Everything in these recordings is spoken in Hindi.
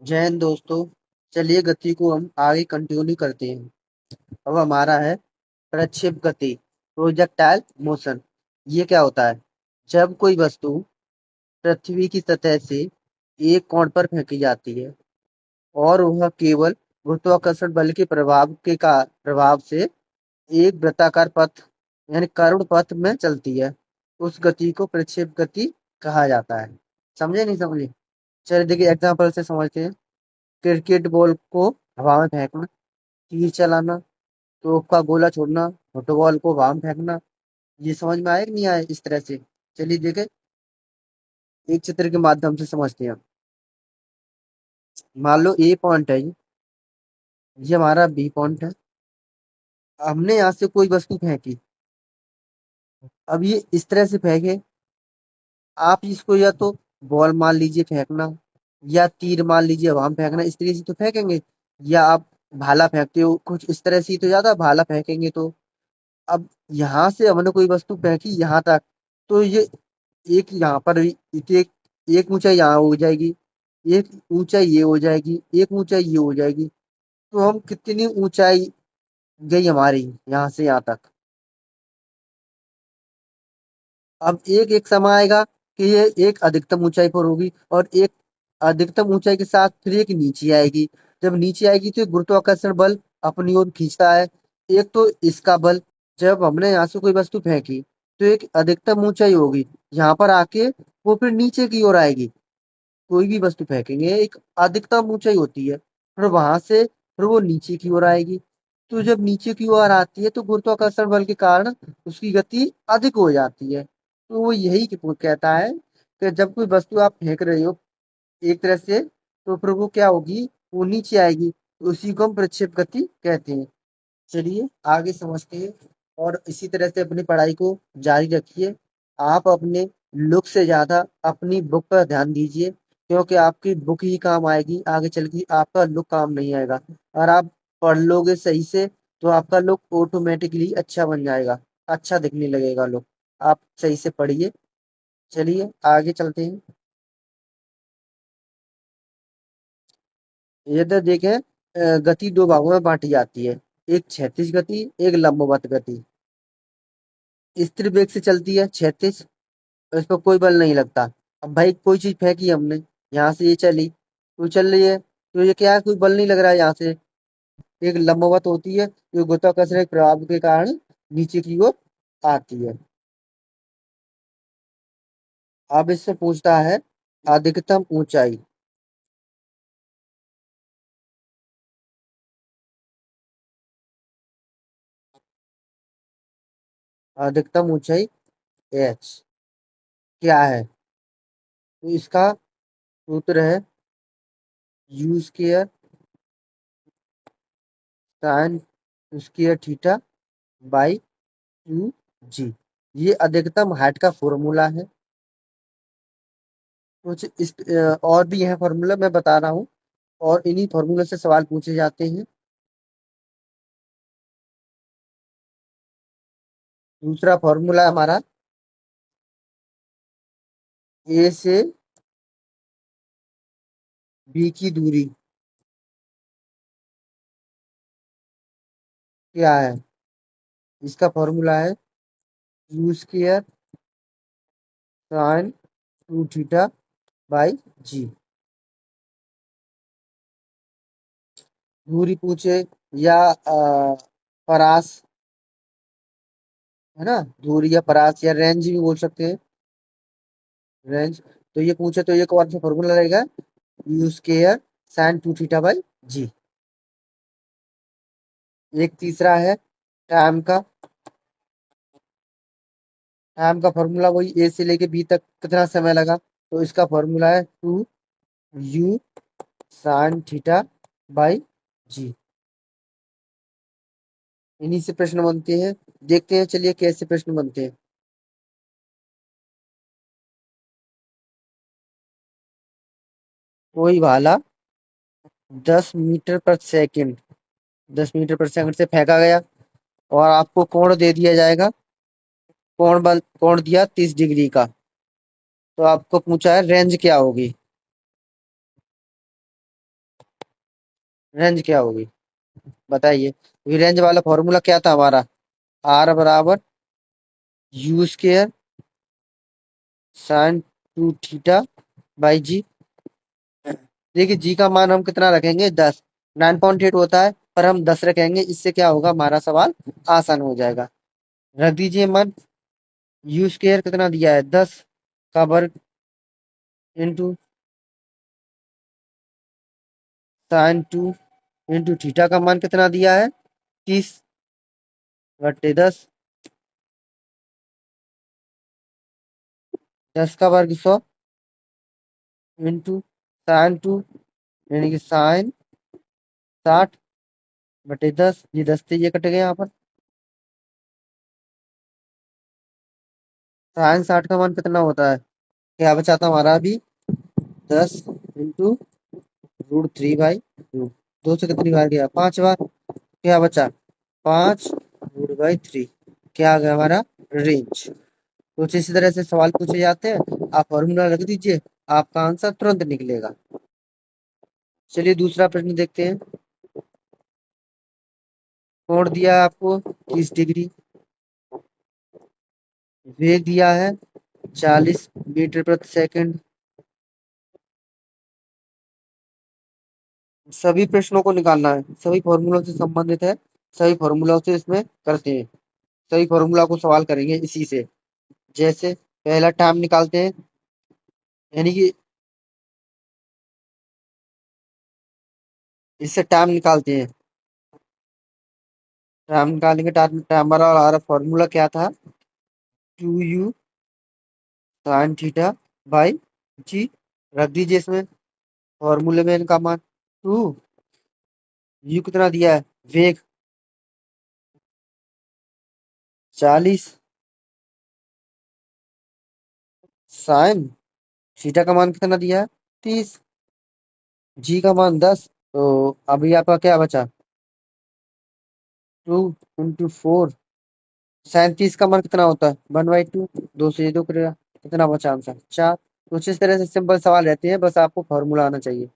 जय हिंद दोस्तों। चलिए गति को हम आगे कंटिन्यू करते हैं। अब हमारा है प्रक्षेप गति, प्रोजेक्टाइल मोशन। ये क्या होता है? जब कोई वस्तु पृथ्वी की सतह से एक कोण पर फेंकी जाती है और वह केवल गुरुत्वाकर्षण बल के प्रभाव से एक वृत्ताकार पथ यानी कर्ण पथ में चलती है, उस गति को प्रक्षेप गति कहा जाता है। समझे नहीं समझे? चलिए देखिए एग्जाम्पल से समझते हैं। क्रिकेट बॉल को हवा में फेंकना, तीर चलाना, तोप का गोला छोड़ना, फुटबॉल को हवा में फेंकना। ये समझ में आया कि नहीं आया? इस तरह से चलिए देखें, एक चित्र के माध्यम से समझते हैं। मान लो ए पॉइंट है, ये हमारा बी पॉइंट है। हमने यहाँ से कोई वस्तु फेंकी। अब ये इस तरह से फेंके, आप इसको या तो बॉल मान लीजिए फेंकना, या तीर मान लीजिए हवा में फेंकना, इस तरीके से तो फेंकेंगे। या आप भाला फेंकते हो कुछ इस तरह से ही तो ज्यादा भाला फेंकेंगे। तो अब यहाँ से हमने कोई वस्तु फेंकी यहाँ तक, तो ये एक यहाँ पर एक ऊंचाई यहाँ हो जाएगी, एक ऊंचाई ये हो जाएगी, एक ऊंचाई ये हो जाएगी। तो हम कितनी ऊंचाई गई हमारी यहाँ से यहाँ तक? अब एक एक समय आएगा कि ये एक अधिकतम ऊंचाई पर होगी और एक अधिकतम ऊंचाई के साथ फिर एक नीचे आएगी। जब नीचे आएगी तो गुरुत्वाकर्षण बल अपनी ओर खींचता है। एक तो इसका बल, जब हमने यहाँ से कोई वस्तु फेंकी तो एक अधिकतम ऊंचाई होगी, यहाँ पर आके वो फिर नीचे की ओर आएगी। कोई भी वस्तु फेंकेंगे एक अधिकतम ऊंचाई होती है, फिर वहां से फिर वो नीचे की ओर आएगी। तो जब नीचे की ओर आती है तो गुरुत्वाकर्षण बल के कारण उसकी गति अधिक हो जाती है। तो वो यही कहता है कि जब कोई वस्तु आप फेंक रहे हो एक तरह से, तो फिर वो क्या होगी, वो नीचे आएगी। तो उसी को हम प्रक्षेप गति कहते हैं। चलिए आगे समझते हैं और इसी तरह से अपनी पढ़ाई को जारी रखिए। आप अपने लुक से ज्यादा अपनी बुक पर ध्यान दीजिए, क्योंकि आपकी बुक ही काम आएगी, आगे चल के आपका लुक काम नहीं आएगा। और आप पढ़ लोगे सही से तो आपका लुक ऑटोमेटिकली अच्छा बन जाएगा, अच्छा दिखने लगेगा लुक। आप सही से पढ़िए। चलिए आगे चलते हैं। ये तो देखें, गति दो भागों में बांटी जाती है, एक क्षैतिज गति, एक लंबवत गति। स्थिर वेग से चलती है क्षैतिज, इस पर कोई बल नहीं लगता। अब भाई कोई चीज फेंकी हमने, यहाँ से ये चली तो चल रही है, तो ये क्या है, कोई बल नहीं लग रहा है यहाँ से। एक लंबवत होती है जो गुरुत्वाकर्षण के प्रभाव के कारण नीचे की ओर आती है। अब इससे पूछता है अधिकतम ऊंचाई। अधिकतम ऊंचाई एच क्या है? तो इसका सूत्र है u square sine square theta by two g. ये अधिकतम हाइट का फॉर्मूला है। कुछ इस और भी है फॉर्मूला मैं बता रहा हूँ, और इन्हीं फॉर्मूले से सवाल पूछे जाते हैं। दूसरा फॉर्मूला हमारा ए से बी की दूरी क्या है? इसका फॉर्मूला है u square sine two theta by g. दूरी पूछे या परास, है ना, दूरी या परास या रेंज भी बोल सकते हैं, रेंज। तो ये पूछे तो ये कौन सा फॉर्मूला रहेगा? U square sine two theta by g. एक तीसरा है टाइम का। टाइम का फॉर्मूला वही ए से लेके बी तक कितना समय लगा, तो इसका फॉर्मूला है two u sine theta by g. इन्हीं से प्रश्न बनते हैं। देखते हैं चलिए कैसे प्रश्न बनते हैं। कोई भाला 10 मीटर पर सेकंड 10 मीटर पर सेकंड से फेंका गया और आपको कोण दे दिया जाएगा। कोण दिया 30 डिग्री का। तो आपको पूछा है रेंज क्या होगी। रेंज क्या होगी बताइए, क्योंकि रेंज वाला फॉर्मूला क्या था हमारा, आर बराबर you square sign two theta by जी। देखिए जी का मान हम कितना रखेंगे, 10। 9.8 होता है पर हम 10 रखेंगे, इससे क्या होगा हमारा सवाल आसान हो जाएगा। रख दीजिए मान, यू स्केयर कितना दिया है 10 का वर्ग into sine two into theta का मान कितना दिया है 30/10। 10 का वर्ग 100 इंटू साइन टू यानी कि साइन 60/10। ये 10 से ये कट गया यहाँ पर। साइन 60 का मान कितना होता है, क्या बचा था हमारा अभी, 10 इंटू √3/2। दो से कितनी बार गया, 5 बार। क्या बचा, 5√3। क्या आ गया हमारा, रेंज। कुछ इसी तरह से सवाल पूछे जाते हैं, आप फॉर्मूला रख दीजिए, आपका आंसर तुरंत निकलेगा। चलिए दूसरा प्रश्न देखते हैं। कोण दिया है आपको 30 डिग्री, वेग दिया है 40 मीटर प्रति सेकंड। सभी प्रश्नों को निकालना है, सभी फॉर्मूलों से संबंधित है, सभी फॉर्मूलों से इसमें करते हैं, सभी फॉर्मूला को सवाल करेंगे इसी से। जैसे पहला टाइम निकालते हैं, यानी कि इससे टाइम निकालते हैं। टाइम निकालेंगे, टाइम वाला हमारा फॉर्मूला क्या था, 2u sign theta by g. रख दीजिए इसमें फॉर्मूले में इनका मान 2, यू कितना दिया है वेग 40, साइन थीटा का मान कितना दिया है 30, जी का मान 10। तो अभी आपका क्या बचा, 2 × 4, 37 का मान कितना होता है 1/2। दो से ये दो करेगा, कितना बचा आंसर 4। कुछ इस तरह से सिंपल सवाल रहते हैं, बस आपको फॉर्मूला आना चाहिए।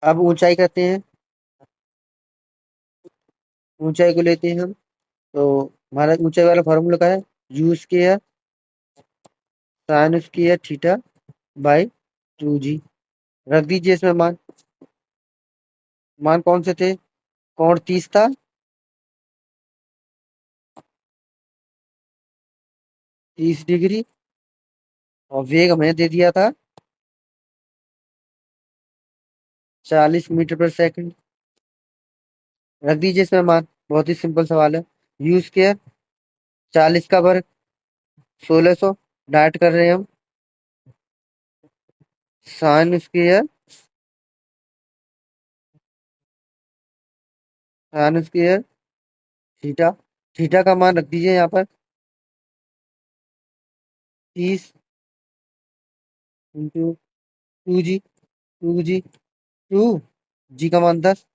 अब ऊंचाई करते हैं, ऊंचाई को लेते हैं हम। तो हमारा ऊंचाई वाला फॉर्मूला क्या है, u square sine square theta by 2g। रख दीजिए इसमें मान, मान कौन से थे, कोण 30 था, 30 डिग्री, और वेग हमें दे दिया था 40 मीटर प्रति सेकंड। रख दीजिए इसमें मान, बहुत ही सिंपल सवाल है। यू स्केयर 40 का वर्ग 1600, डायरेक्ट कर रहे हैं हम, sine square sine square theta, theta का मान रख दीजिए यहाँ पर 30 इंटू 2 जी, का मान 10,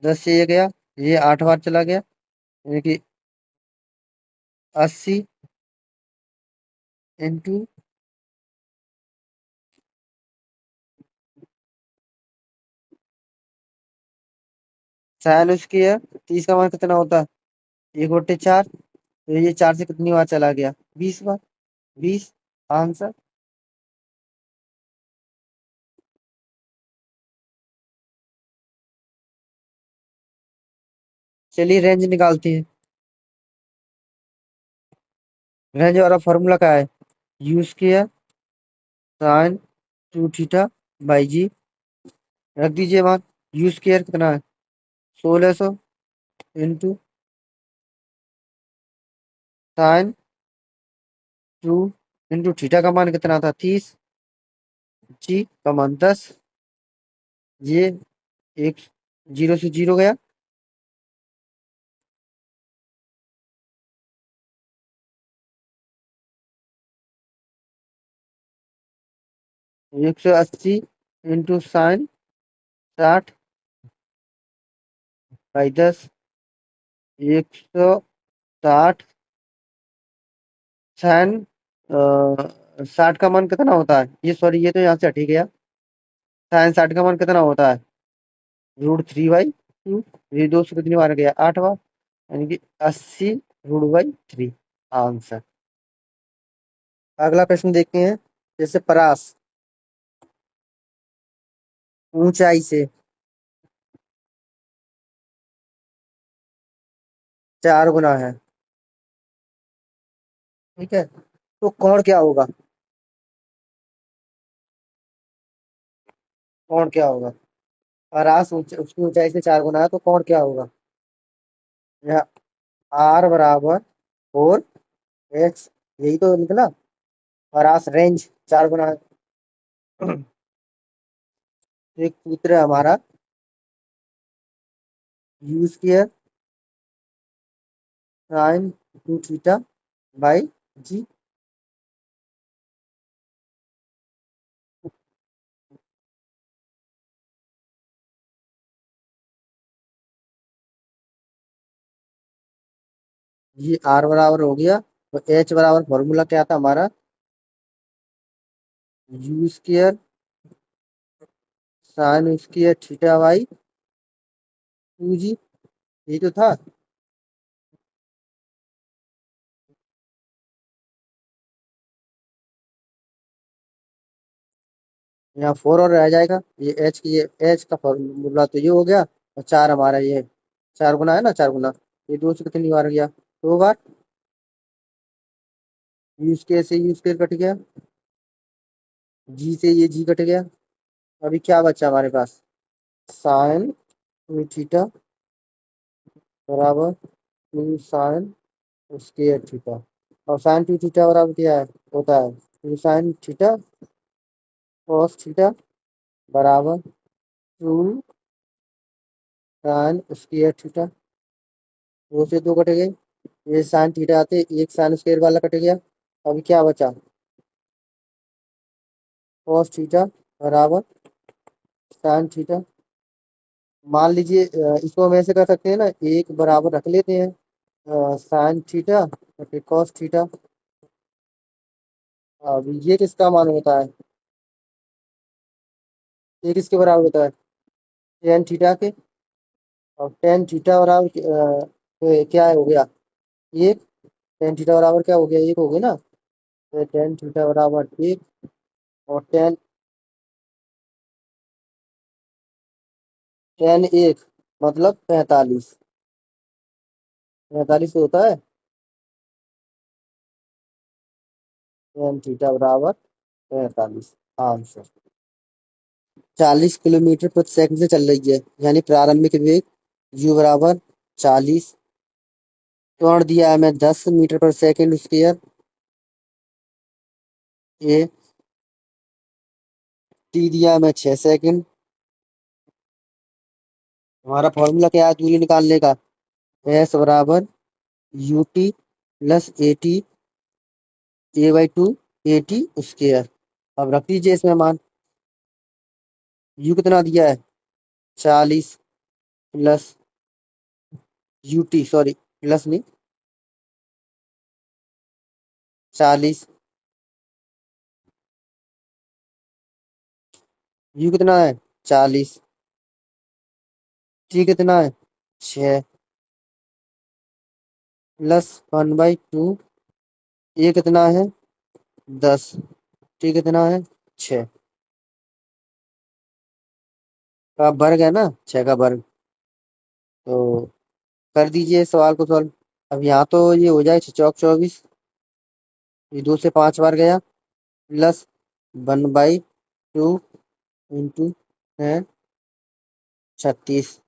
10 से ये गया, ये 8 बार चला गया, यानी कि 80 इंटू साइन स्क्वायर 30 का मान कितना होता है, 1/4। तो ये 4 से कितनी बार चला गया, 20 बार, 20 आंसर। चलिए रेंज निकालते हैं। रेंज वाला फॉर्मूला क्या है, u square sine two theta by g. रख दीजिए मान, यू स्क्वायर कितना है 1600 into sine two into theta का मान कितना था 30, जी का मान 10। ये एक जीरो से जीरो गया, 180 इंटू साइन 60/10। 160 साइन 60 का मान कितना होता है, ये सॉरी ये तो यहाँ से हट ही गया। साइन 60 का मान कितना होता है √3/2। ये 2 से कितनी बार गया? 8 बार, यानी कि 80 √3 आंसर। अगला प्रश्न देखते हैं। जैसे परास ऊंचाई से 4 गुना है, ठीक है, तो कोण क्या होगा? कोण क्या होगा? परास उसकी ऊंचाई से 4 गुना है, तो कोण क्या होगा? यहाँ R बराबर 4x, यही तो निकला। परास रेंज 4 गुना है। एक सूत्र है हमारा, U² साइन 2θ/g। ये R बराबर हो गया, तो H बराबर फॉर्मूला क्या था हमारा? U² साइन² θ/2g, यही तो था। यहाँ 4 और रह जाएगा, ये H का फॉर्मूला तो ये हो गया, और 4 हमारा ये 4 गुना है ना, 4 गुना। ये 2 से कितनी बार गया? 2 बार। U² से U² कट गया, G से ये G कट गया। अभी क्या बचा हमारे पास? साइन 2θ बराबर 2 साइन² और साइन 2θ बराबर क्या है? होता है 2 साइन θ cos θ बराबर 2 साइन² θ। 2 से 2 कट गए, ये साइन θ आते, एक साइन² वाला कट गया। अभी क्या बचा? cos θ बराबर साइन θ। मान लीजिए इसको हम ऐसे कर सकते हैं ना, एक बराबर रख लेते हैं साइन θ फिर cos θ। अब ये किसका मान होता है? ये किसके बराबर होता है? tan θ के। और tan θ बराबर तो क्या हो गया? एक। tan θ बराबर क्या हो गया? एक हो गया ना। तो tan θ बराबर एक, और tan 1 मतलब 45। 45 होता है tan θ बराबर 45 आंसर। 40 किलोमीटर प्रति सेकंड से चल रही है, यानी प्रारंभिक वेग u बराबर 40। त्वरण दिया है हमें 10 मीटर पर सेकंड स्क्वायर। ए टी दिया है हमें 6 सेकंड। हमारा फॉर्मूला क्या है दूरी निकालने का? एस बराबर UT प्लस A/2 AT²। अब रख दीजिए इसमें मान। U कितना दिया है? 40 प्लस UT, सॉरी प्लस नहीं, 40। U कितना है? 40। T कितना है? 6 प्लस 1/2। A कितना है? 10। T कितना है? 6 का वर्ग है ना, 6 का वर्ग। तो कर दीजिए सवाल को सॉल्व। अब यहाँ तो ये हो जाए 6 चौक 24, ये 2 से 5 बार गया, प्लस 1/2 इंटू है 36।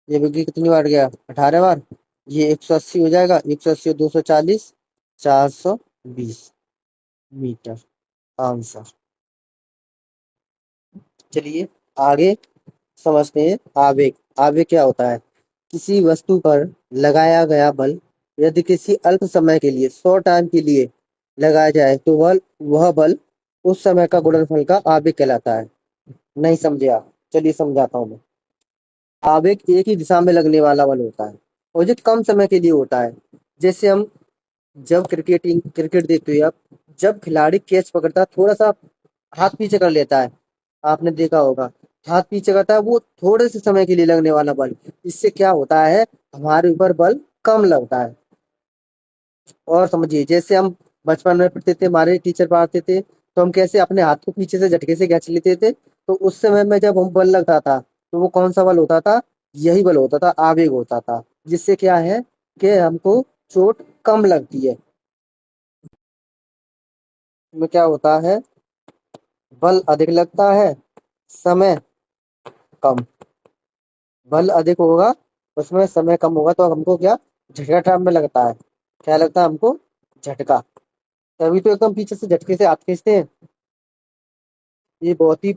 ये बल्कि कितनी बार गया? 18 बार। ये 180 हो जाएगा, 180 और 240 420 मीटर आंसर। चलिए आगे समझते हैं आवेग। आवेग क्या होता है? किसी वस्तु पर लगाया गया बल यदि किसी अल्प समय के लिए, शॉर्ट टाइम के लिए लगाया जाए, तो वह बल उस समय का गुणनफल का आवेग कहलाता है। नहीं समझे आप? चलिए समझाता हूँ मैं। आवेग एक ही दिशा में लगने वाला बल होता है, और जो कम समय के लिए होता है। जैसे हम जब क्रिकेट देखते हो आप, जब खिलाड़ी कैच पकड़ता है, थोड़ा सा हाथ पीछे कर लेता है, आपने देखा होगा। हाथ पीछे करता है वो थोड़े से समय के लिए लगने वाला बल, इससे क्या होता है, हमारे ऊपर बल कम लगता है। और समझिए जैसे हम बचपन में पढ़ते थे, हमारे टीचर पढ़ाते थे, तो हम कैसे अपने हाथ को पीछे से झटके से खींच लेते थे, तो उस समय में जब हम बल लगता था तो वो कौन सा बल होता था, यही बल होता था, आवेग होता था, जिससे क्या है कि हमको चोट कम लगती है। में क्या होता है, बल अधिक लगता है, समय कम। बल अधिक होगा, उसमें समय कम होगा, तो हमको क्या, झटका टाइम में लगता है। क्या लगता है हमको, झटका। तभी तो एकदम पीछे से झटके से हाथ खींचते हैं। ये बहुत ही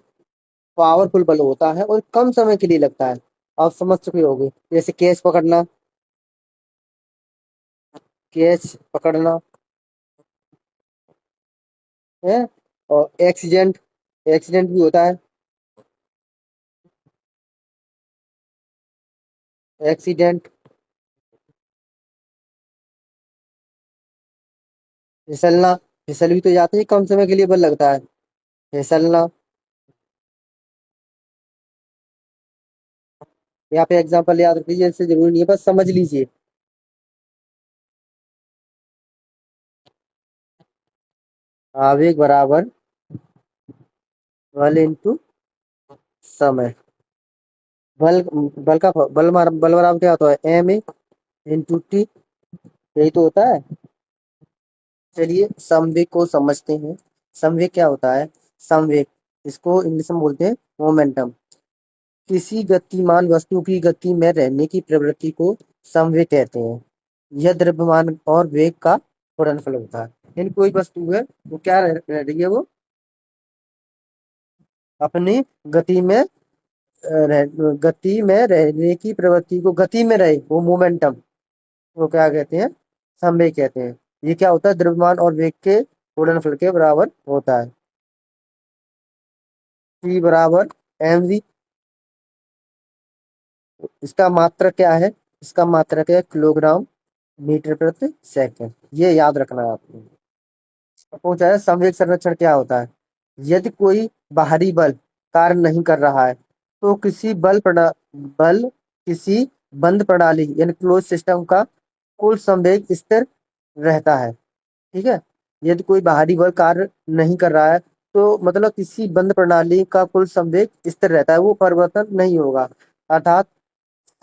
पावरफुल बल होता है और कम समय के लिए लगता है। आप समझ चुके होंगे, जैसे कैच पकड़ना, कैच पकड़ना है। और एक्सीडेंट, एक्सीडेंट भी होता है, एक्सीडेंट। फिसलना, फिसल भी तो जाते हैं, कम समय के लिए बल लगता है, फिसलना। यहाँ पे एग्जांपल याद रख लीजिए, इससे जरूरी नहीं है, बस समझ लीजिए। आवेग बराबर बल इंटू समय। बल, बल बराबर क्या होता है, एम ए इंटू टी, यही तो होता है। चलिए संवेग को समझते हैं। संवेग क्या होता है, संवेग, इसको इंग्लिश में बोलते हैं मोमेंटम। किसी गतिमान वस्तु की गति में रहने की प्रवृत्ति को संवेग कहते हैं। यह द्रव्यमान और वेग का गुणनफल होता है। यानी कोई वस्तु है, वो क्या रह रही है, वो अपनी गति में गति में रहने की प्रवृत्ति को, गति में रहे वो मोमेंटम, वो क्या कहते हैं, संवेग कहते हैं। ये क्या होता है, द्रव्यमान और वेग के गुणनफल के बराबर होता है। T बराबर mv। इसका मात्रक क्या है, इसका मात्रक है किलोग्राम मीटर प्रति सेकंड, ये याद रखना है आपको। पूछा है संवेग संरक्षण क्या होता है। यदि कोई बाहरी बल कार्य नहीं कर रहा है, तो बल किसी बंद प्रणाली यानी क्लोज सिस्टम का कुल संवेग स्थिर रहता है। ठीक है, यदि कोई बाहरी बल कार्य नहीं कर रहा है, तो मतलब किसी बंद प्रणाली का कुल संवेग स्थिर रहता है, वो परिवर्तन नहीं होगा। अर्थात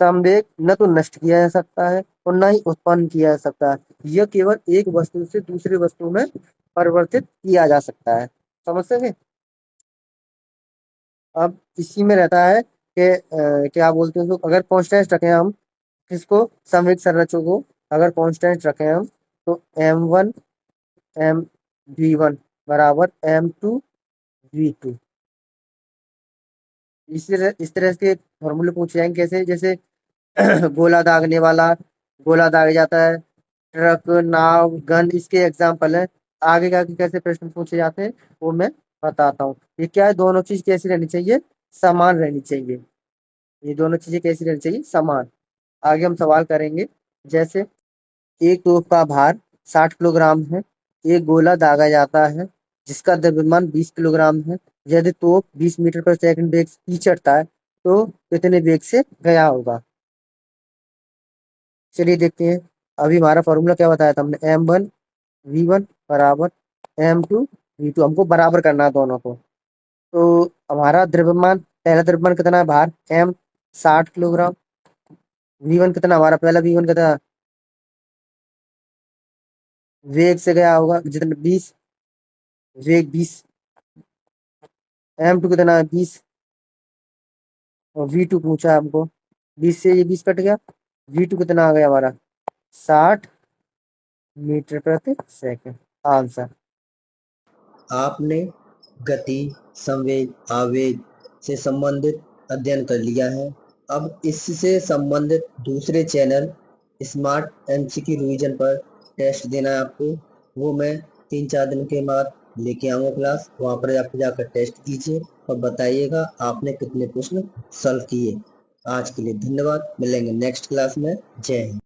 संवेग न तो नष्ट किया जा सकता है और न ही उत्पन्न किया जा सकता है। यह केवल एक वस्तु से दूसरी वस्तु में परिवर्तित किया जा सकता है। समझ सके। अब इसी में रहता है कि क्या बोलते हैं उसको, अगर कांस्टेंट रखें हम, किसको, संवेग संरचना को अगर कांस्टेंट रखें हम, तो m1 एम v1 बराबर m2 v2। इस तरह के फॉर्मूले पूछे जाएंगे, कैसे, जैसे गोला दागने वाला, गोला दागा जाता है, ट्रक, नाव, गन, इसके एग्जाम्पल है। आगे के आगे कैसे प्रश्न पूछे जाते हैं, वो मैं बताता हूँ। ये क्या है, दोनों चीज कैसी रहनी चाहिए, समान रहनी चाहिए। ये दोनों चीजें कैसी रहनी चाहिए, समान। आगे हम सवाल करेंगे, जैसे एक तोप का भार 60 किलोग्राम है। एक गोला दागा जाता है जिसका द्रव्यमान 20 किलोग्राम है। यदि तोप 20 मीटर पर सेकंड वेग से पीछे हटता है, तो कितने वेग से गया होगा। चलिए देखते हैं। अभी हमारा फॉर्मूला क्या बताया था हमने, m1 v1 बराबर m2 v2, हमको बराबर करना है दोनों को। तो हमारा द्रव्यमान, पहला द्रव्यमान कितना है, भार m 60 किलोग्राम। v1 कितना, हमारा पहला v1 कितना, वेग से गया होगा जितना 20, वेग 20। m2 कितना है, 20। और v2 पूछा है हमको, 20 से ये 20 कट गया, v2 कितना आ गया हमारा, 60 मीटर प्रति सेकंड। आंसर। आपने गति, संवेग, आवेग से संबंधित अध्ययन कर लिया है। अब इससे संबंधित दूसरे चैनल स्मार्ट एमसीक्यू रिवीजन पर टेस्ट देना है आपको। वो मैं 3-4 दिन के बाद लेके आऊँगा क्लास, वहाँ पर आप जाकर टेस्ट कीजिए और बताइएगा आपने कितने प्रश्न सॉल्व किए। आज के लिए धन्यवाद, मिलेंगे नेक्स्ट क्लास में। जय हिंद।